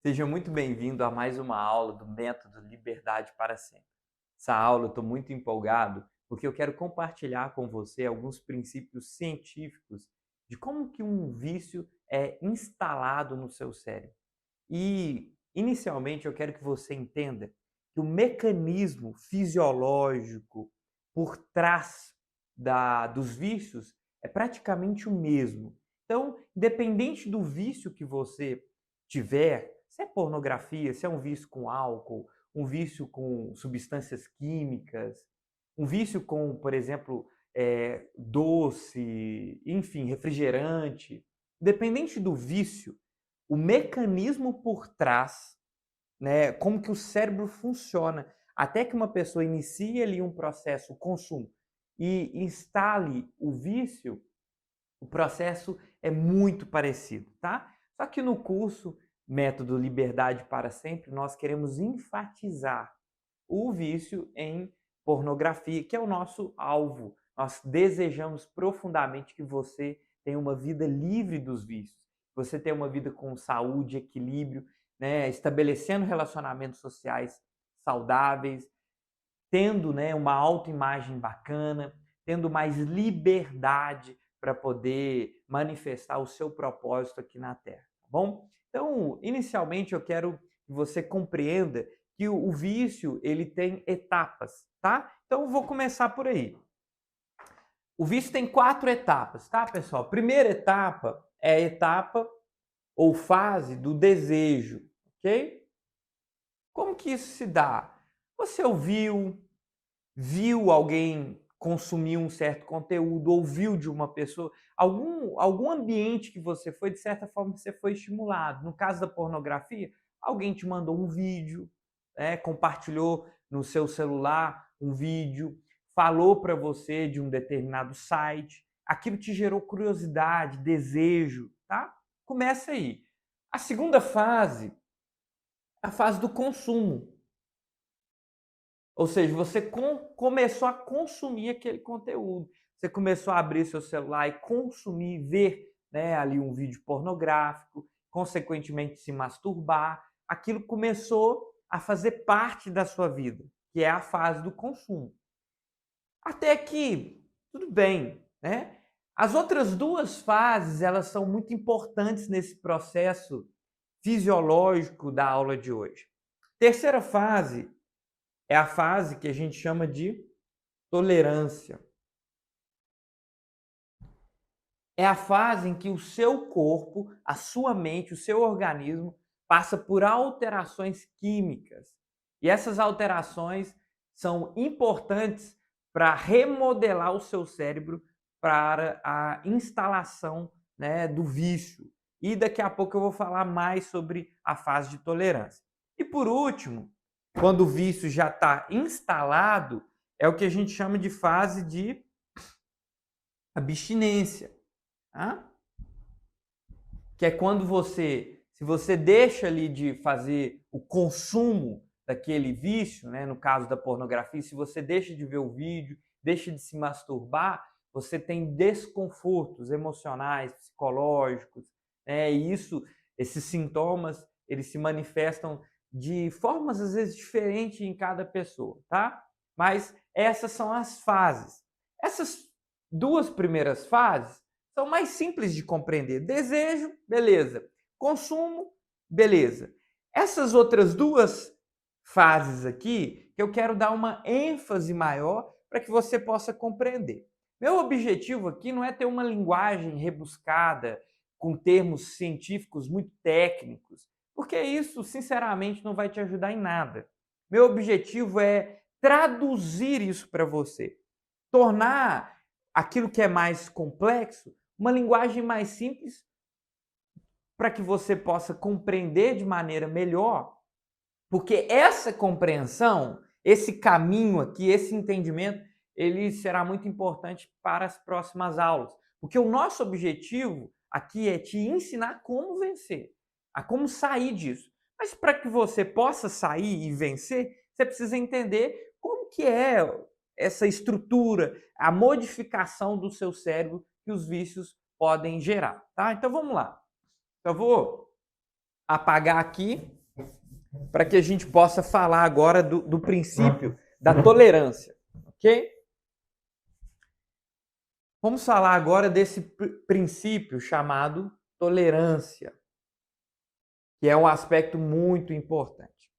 Seja muito bem-vindo a mais uma aula do Método Liberdade para Sempre. Essa aula eu estou muito empolgado porque eu quero compartilhar com você alguns princípios científicos de como que um vício é instalado no seu cérebro. E, inicialmente, eu quero que você entenda que o mecanismo fisiológico por trás dos vícios é praticamente o mesmo. Então, independente do vício que você tiver, se é pornografia, se é um vício com álcool, um vício com substâncias químicas, um vício com, por exemplo, doce, enfim, refrigerante, independente do vício, o mecanismo por trás, né, como que o cérebro funciona, até que uma pessoa inicie ali um processo consumo e instale o vício, o processo é muito parecido, tá? Só que no curso Método Liberdade para Sempre, nós queremos enfatizar o vício em pornografia, que é o nosso alvo. Nós desejamos profundamente que você tenha uma vida livre dos vícios, você tenha uma vida com saúde, equilíbrio, né, estabelecendo relacionamentos sociais saudáveis, tendo, né, uma autoimagem bacana, tendo mais liberdade para poder manifestar o seu propósito aqui na Terra, tá bom? Então, inicialmente eu quero que você compreenda que o vício ele tem etapas, tá? Então eu vou começar por aí. O vício tem 4 etapas, tá, pessoal? Primeira etapa é a etapa ou fase do desejo, ok? Como que isso se dá? Você viu alguém consumir um certo conteúdo, ouviu de uma pessoa, algum ambiente que você foi, de certa forma, você foi estimulado. No caso da pornografia, alguém te mandou um vídeo, compartilhou no seu celular um vídeo, falou para você de um determinado site, aquilo te gerou curiosidade, desejo, tá? Começa aí. A segunda fase é a fase do consumo. Ou seja, você começou a consumir aquele conteúdo. Você começou a abrir seu celular e consumir, ver, né, ali um vídeo pornográfico, consequentemente se masturbar. Aquilo começou a fazer parte da sua vida, que é a fase do consumo. Até aqui, tudo bem, né? As outras duas fases, elas são muito importantes nesse processo fisiológico da aula de hoje. Terceira fase é a fase que a gente chama de tolerância. É a fase em que o seu corpo, a sua mente, o seu organismo passa por alterações químicas. E essas alterações são importantes para remodelar o seu cérebro para a instalação, né, do vício. E daqui a pouco eu vou falar mais sobre a fase de tolerância. E por último, quando o vício já está instalado, é o que a gente chama de fase de abstinência. Tá? Que é quando se você deixa ali de fazer o consumo daquele vício, né, no caso da pornografia, se você deixa de ver o vídeo, deixa de se masturbar, você tem desconfortos emocionais, psicológicos, né, e esses sintomas, eles se manifestam de formas às vezes diferentes em cada pessoa, tá? Mas essas são as fases. Essas duas primeiras fases são mais simples de compreender. Desejo, beleza. Consumo, beleza. Essas outras duas fases aqui, que eu quero dar uma ênfase maior para que você possa compreender. Meu objetivo aqui não é ter uma linguagem rebuscada, com termos científicos muito técnicos, porque isso, sinceramente, não vai te ajudar em nada. Meu objetivo é traduzir isso para você, tornar aquilo que é mais complexo uma linguagem mais simples para que você possa compreender de maneira melhor, porque essa compreensão, esse caminho aqui, esse entendimento, ele será muito importante para as próximas aulas, porque o nosso objetivo aqui é te ensinar como vencer, a como sair disso. Mas para que você possa sair e vencer, você precisa entender como que é essa estrutura, a modificação do seu cérebro que os vícios podem gerar, tá? Então vamos lá. Eu vou apagar aqui para que a gente possa falar agora do princípio da tolerância, ok? Vamos falar agora desse princípio chamado tolerância, que é um aspecto muito importante.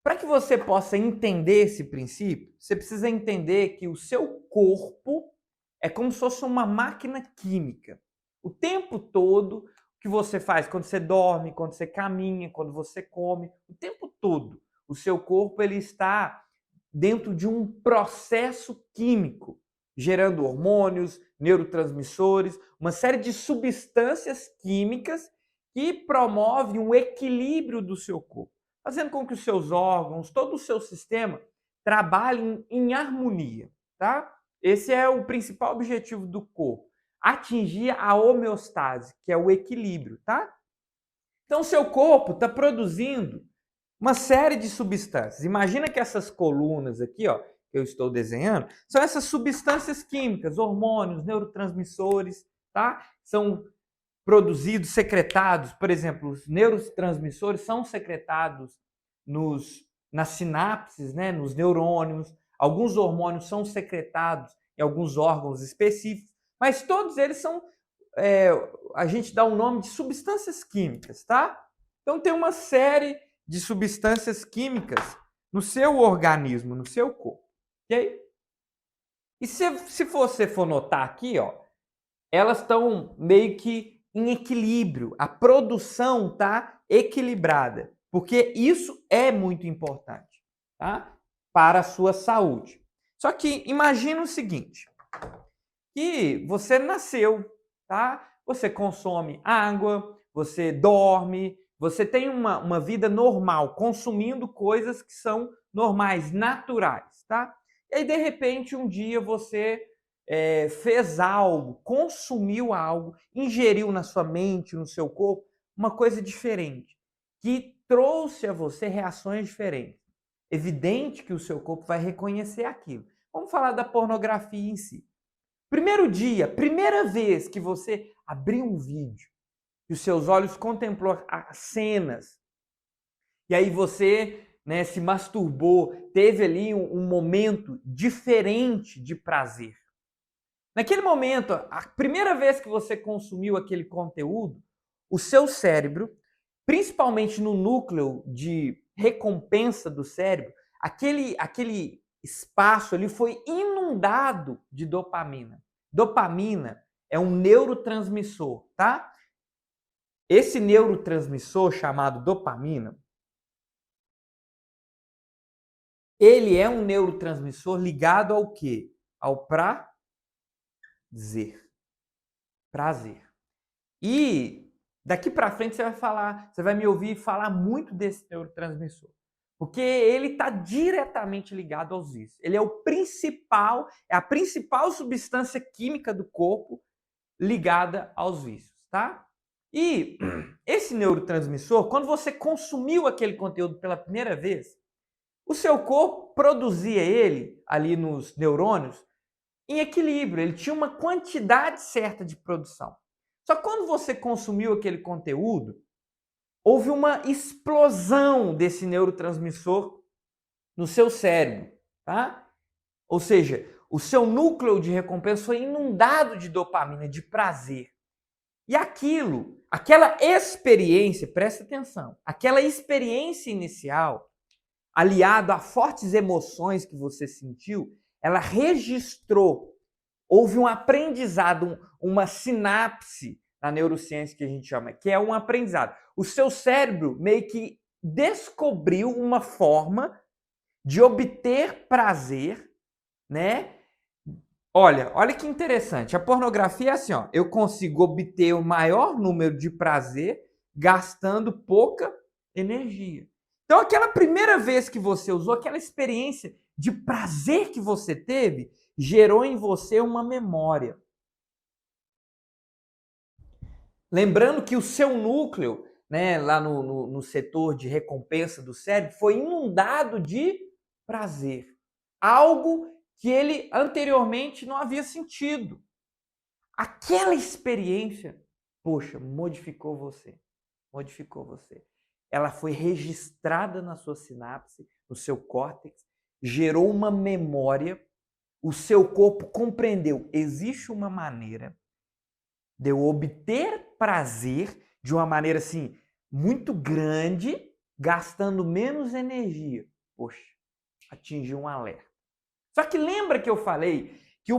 Para que você possa entender esse princípio, você precisa entender que o seu corpo é como se fosse uma máquina química. O tempo todo, o que você faz quando você dorme, quando você caminha, quando você come, o tempo todo, o seu corpo ele está dentro de um processo químico, gerando hormônios, neurotransmissores, uma série de substâncias químicas que promovem um equilíbrio do seu corpo, fazendo com que os seus órgãos, todo o seu sistema trabalhem em harmonia, tá? Esse é o principal objetivo do corpo, atingir a homeostase, que é o equilíbrio, tá? Então, o seu corpo está produzindo uma série de substâncias. Imagina que essas colunas aqui, ó, que eu estou desenhando, são essas substâncias químicas, hormônios, neurotransmissores, tá? São produzidos, secretados, por exemplo, os neurotransmissores são secretados nas sinapses, né, nos neurônios. Alguns hormônios são secretados em alguns órgãos específicos, mas todos eles são, a gente dá o nome de substâncias químicas, tá? Então tem uma série de substâncias químicas no seu organismo, no seu corpo, ok? E se você for notar aqui, ó, elas estão meio que em equilíbrio. A produção está equilibrada, porque isso é muito importante, tá? Para a sua saúde. Só que imagina o seguinte, que você nasceu, tá? Você consome água, você dorme, você tem uma vida normal, consumindo coisas que são normais, naturais, tá? E aí, de repente, um dia você fez algo, consumiu algo, ingeriu na sua mente, no seu corpo, uma coisa diferente, que trouxe a você reações diferentes. Evidente que o seu corpo vai reconhecer aquilo. Vamos falar da pornografia em si. Primeiro dia, primeira vez que você abriu um vídeo e os seus olhos contemplou as cenas, e aí você, né, se masturbou, teve ali um momento diferente de prazer. Naquele momento, a primeira vez que você consumiu aquele conteúdo, o seu cérebro, principalmente no núcleo de recompensa do cérebro, aquele espaço ali foi inundado de dopamina. Dopamina é um neurotransmissor, tá? Esse neurotransmissor chamado dopamina, ele é um neurotransmissor ligado ao quê? Ao prazer. Prazer. E daqui para frente você vai me ouvir falar muito desse neurotransmissor, porque ele está diretamente ligado aos vícios. Ele é a principal substância química do corpo ligada aos vícios, tá? E esse neurotransmissor, quando você consumiu aquele conteúdo pela primeira vez, o seu corpo produzia ele ali nos neurônios em equilíbrio, ele tinha uma quantidade certa de produção. Só que quando você consumiu aquele conteúdo, houve uma explosão desse neurotransmissor no seu cérebro, tá? Ou seja, o seu núcleo de recompensa foi inundado de dopamina, de prazer. E aquela experiência, presta atenção, aquela experiência inicial, aliado a fortes emoções que você sentiu, ela registrou. Houve um aprendizado, uma sinapse na neurociência que a gente chama, que é um aprendizado. O seu cérebro meio que descobriu uma forma de obter prazer, né? Olha que interessante. A pornografia é assim, ó, eu consigo obter o maior número de prazer gastando pouca energia. Então, aquela primeira vez que você usou, aquela experiência de prazer que você teve, gerou em você uma memória. Lembrando que o seu núcleo, né, lá no setor de recompensa do cérebro, foi inundado de prazer. Algo que ele anteriormente não havia sentido. Aquela experiência, poxa, modificou você. Modificou você. Ela foi registrada na sua sinapse, no seu córtex, gerou uma memória, o seu corpo compreendeu. Existe uma maneira de eu obter prazer de uma maneira assim muito grande, gastando menos energia. Poxa, atingiu um alerta. Só que lembra que eu falei que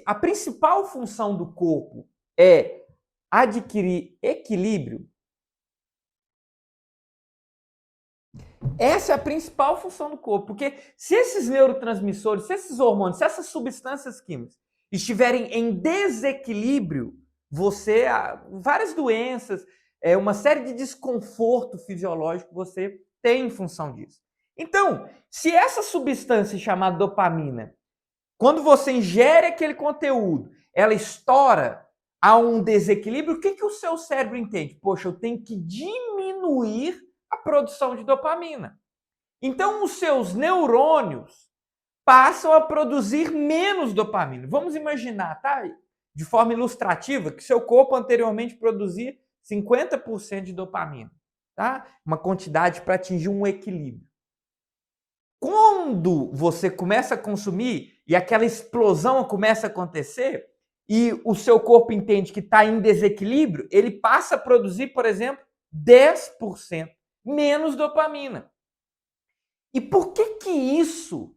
a principal função do corpo é adquirir equilíbrio? Essa é a principal função do corpo, porque se esses neurotransmissores, se esses hormônios, se essas substâncias químicas estiverem em desequilíbrio, você, várias doenças, uma série de desconforto fisiológico você tem em função disso. Então, se essa substância chamada dopamina, quando você ingere aquele conteúdo, ela estoura a um desequilíbrio, o que o seu cérebro entende? Poxa, eu tenho que diminuir a produção de dopamina. Então, os seus neurônios passam a produzir menos dopamina. Vamos imaginar, tá? De forma ilustrativa, que seu corpo anteriormente produzia 50% de dopamina, tá? Uma quantidade para atingir um equilíbrio. Quando você começa a consumir e aquela explosão começa a acontecer e o seu corpo entende que está em desequilíbrio, ele passa a produzir, por exemplo, 10% menos dopamina. E por que isso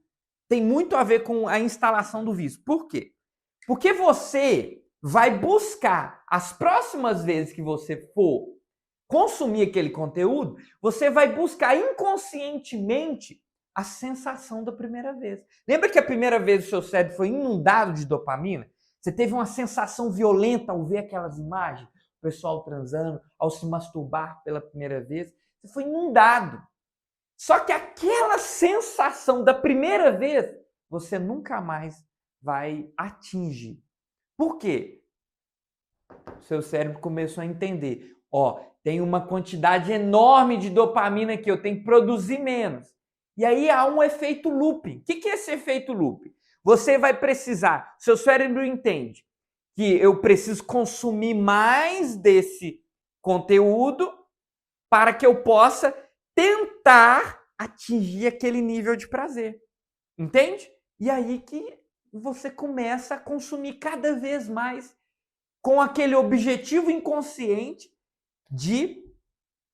tem muito a ver com a instalação do vício? Por quê? Porque você vai buscar, as próximas vezes que você for consumir aquele conteúdo, você vai buscar inconscientemente a sensação da primeira vez. Lembra que a primeira vez o seu cérebro foi inundado de dopamina? Você teve uma sensação violenta ao ver aquelas imagens, o pessoal transando, ao se masturbar pela primeira vez. Você foi inundado. Só que aquela sensação da primeira vez, você nunca mais vai atingir. Por quê? O seu cérebro começou a entender. Tem uma quantidade enorme de dopamina que eu tenho que produzir menos. E aí há um efeito looping. O que é esse efeito looping? Você vai precisar, seu cérebro entende que eu preciso consumir mais desse conteúdo para que eu possa tentar atingir aquele nível de prazer. Entende? E aí que você começa a consumir cada vez mais com aquele objetivo inconsciente de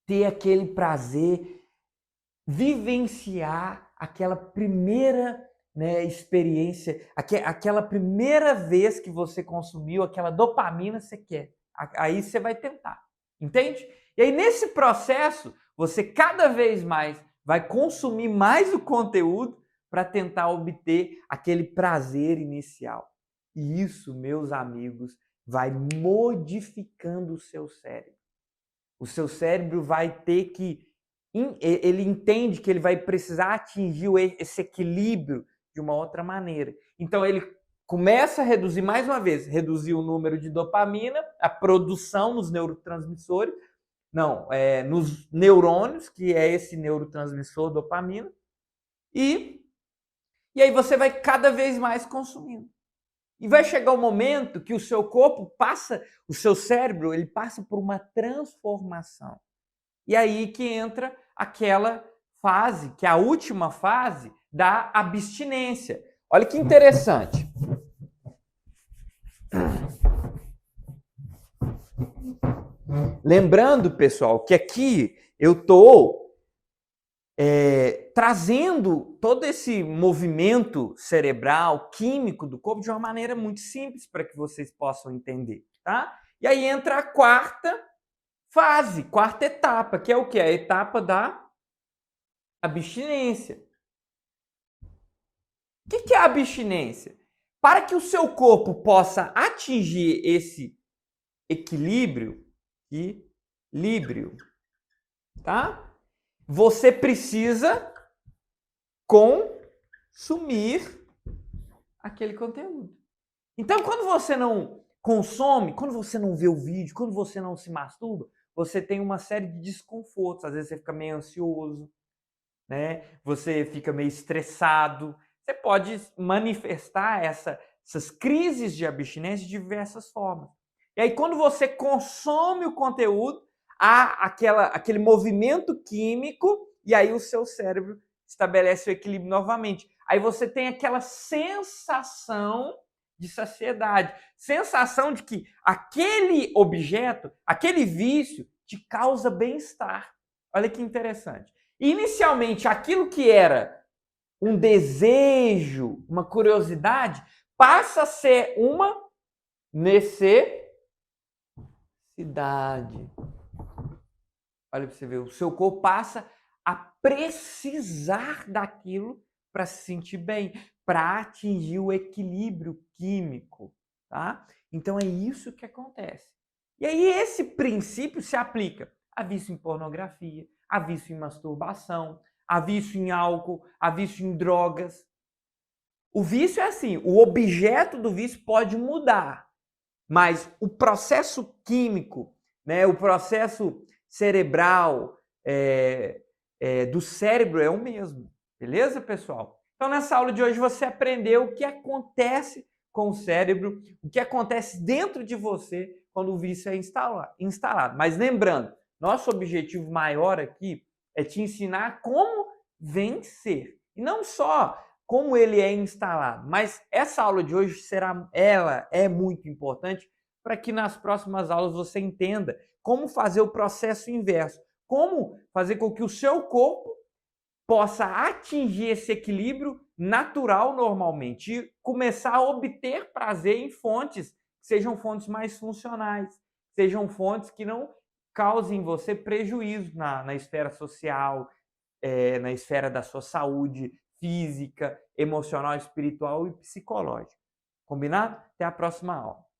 ter aquele prazer, vivenciar aquela primeira experiência, aquela primeira vez que você consumiu aquela dopamina, você quer. Aí você vai tentar. Entende? E aí nesse processo, você cada vez mais vai consumir mais o conteúdo para tentar obter aquele prazer inicial. E isso, meus amigos, vai modificando o seu cérebro. O seu cérebro vai ter que... Ele entende que ele vai precisar atingir esse equilíbrio de uma outra maneira. Então ele começa a reduzir, mais uma vez, reduzir o número de dopamina, a produção nos neurotransmissores, nos neurônios, que é esse neurotransmissor dopamina, e aí você vai cada vez mais consumindo. E vai chegar um momento que o seu corpo passa, o seu cérebro, ele passa por uma transformação. E aí que entra aquela fase, que é a última fase da abstinência. Olha que interessante. Lembrando, pessoal, que aqui eu estou trazendo todo esse movimento cerebral, químico do corpo de uma maneira muito simples para que vocês possam entender, tá? E aí entra a quarta fase, quarta etapa, que é o quê? A etapa da abstinência. O que é a abstinência? Para que o seu corpo possa atingir esse equilíbrio, tá? Você precisa consumir aquele conteúdo. Então, quando você não consome, quando você não vê o vídeo, quando você não se masturba, você tem uma série de desconfortos. Às vezes você fica meio ansioso, né? Você fica meio estressado. Você pode manifestar essas crises de abstinência de diversas formas. E aí, quando você consome o conteúdo, há aquele movimento químico e aí o seu cérebro estabelece o equilíbrio novamente. Aí você tem aquela sensação de saciedade, sensação de que aquele objeto, aquele vício te causa bem-estar. Olha que interessante. Inicialmente, aquilo que era um desejo, uma curiosidade, passa a ser uma necessidade. Olha para você ver, o seu corpo passa a precisar daquilo para se sentir bem, para atingir o equilíbrio químico, tá? Então é isso que acontece. E aí esse princípio se aplica a vício em pornografia, a vício em masturbação, a vício em álcool, a vício em drogas. O vício é assim, o objeto do vício pode mudar, mas o processo químico, né, o processo cerebral do cérebro é o mesmo. Beleza, pessoal? Então, nessa aula de hoje, você aprendeu o que acontece com o cérebro, o que acontece dentro de você quando o vício é instalado. Mas lembrando, nosso objetivo maior aqui é te ensinar como vencer. E não só como ele é instalado, mas essa aula de hoje ela é muito importante para que nas próximas aulas você entenda como fazer o processo inverso, como fazer com que o seu corpo possa atingir esse equilíbrio natural normalmente e começar a obter prazer em fontes que sejam fontes mais funcionais, sejam fontes que não causem em você prejuízo na esfera social, na esfera da sua saúde física, emocional, espiritual e psicológica. Combinado? Até a próxima aula.